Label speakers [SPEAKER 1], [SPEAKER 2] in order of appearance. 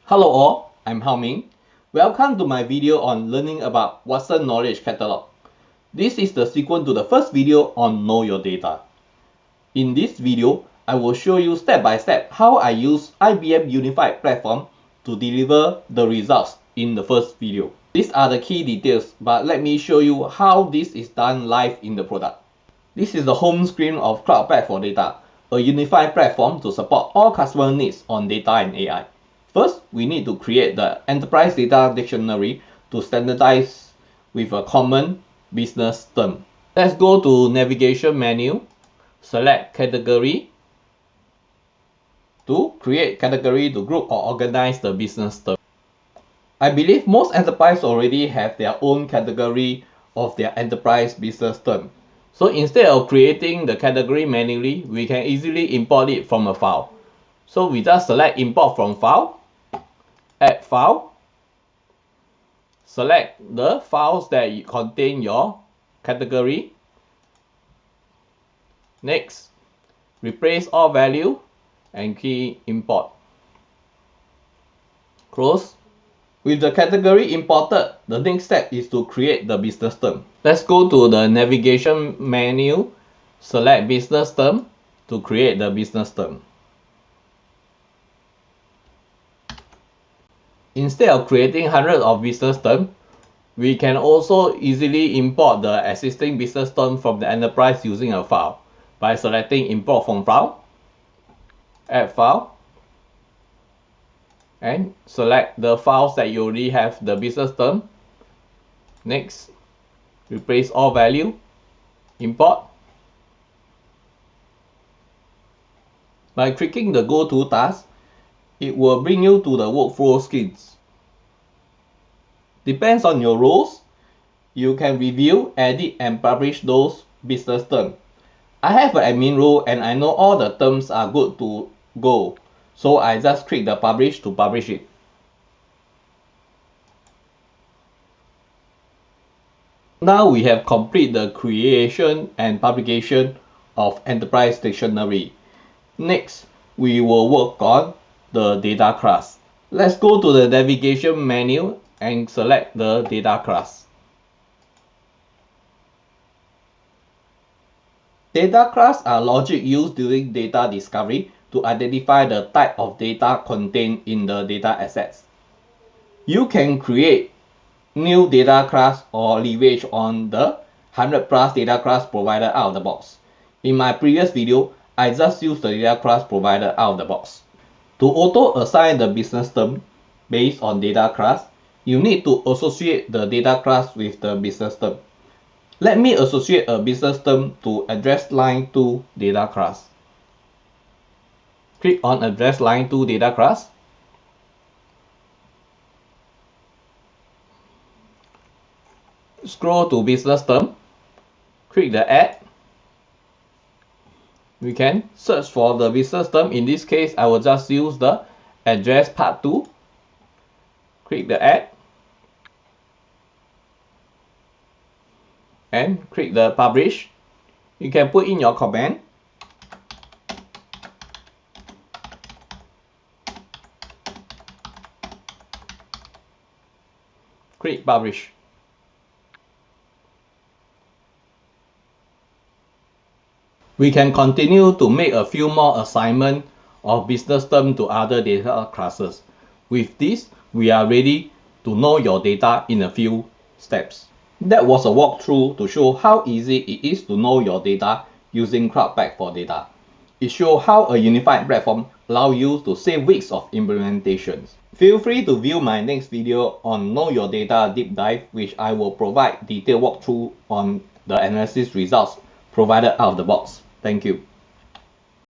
[SPEAKER 1] Hello all, I'm Hao Ming. Welcome to my video on learning about Watson Knowledge Catalog. This is the sequel to the first video on Know Your Data. In this video, I will show you step by step how I use IBM Unified Platform to deliver the results in the first video. These are the key details, but let me show you how this is done live in the product. This is the home screen of Cloud Pak for Data, a unified platform to support all customer needs on data and AI. First, we need to create the Enterprise Data Dictionary to standardize with a common business term. Let's go to Navigation menu, select Category. To create category to group or organize the business term. I believe most enterprises already have their own category of their enterprise business term. So instead of creating the category manually, we can easily import it from a file. So we just select Import from File, Add File, select the files that contain your category. Next, replace all value and key Import. Close. With the category imported, the next step is to create the business term. Let's go to the navigation menu, select business term to create the business term. Instead of creating hundreds of business terms, we can also easily import the existing business term from the enterprise using a file by selecting Import from File, Add File, and select the files that you already have the business term. Next, replace all value, import. By clicking the Go To task, it will bring you to the workflow screens. Depends on your roles, you can review, edit, and publish those business terms. I have an admin role and I know all the terms are good to go. So I just click the Publish to publish it. Now we have completed the creation and publication of Enterprise Dictionary. Next, we will work on the data class. Let's go to the navigation menu and select the data class. Data class are logic used during data discovery to identify the type of data contained in the data assets. You can create new data class or leverage on the 100+ data class provided out of the box. In my previous video, I just used the data class provided out of the box. To auto assign the business term based on data class, you need to associate the data class with the business term. Let me associate a business term to address line 2 data class. Click on Address Line 2 Data Class. Scroll to Business Term. Click the Add. We can search for the business term. In this case, I will just use the Address Part 2. Click the Add. And click the Publish. You can put in your comment. Click Publish. We can continue to make a few more assignments of business terms to other data classes. With this, we are ready to know your data in a few steps. That was a walkthrough to show how easy it is to know your data using Cloud Pak for Data. It shows how a unified platform allows you to save weeks of implementations. Feel free to view my next video on Know Your Data Deep Dive, which I will provide detailed walkthrough on the analysis results provided out of the box. Thank you.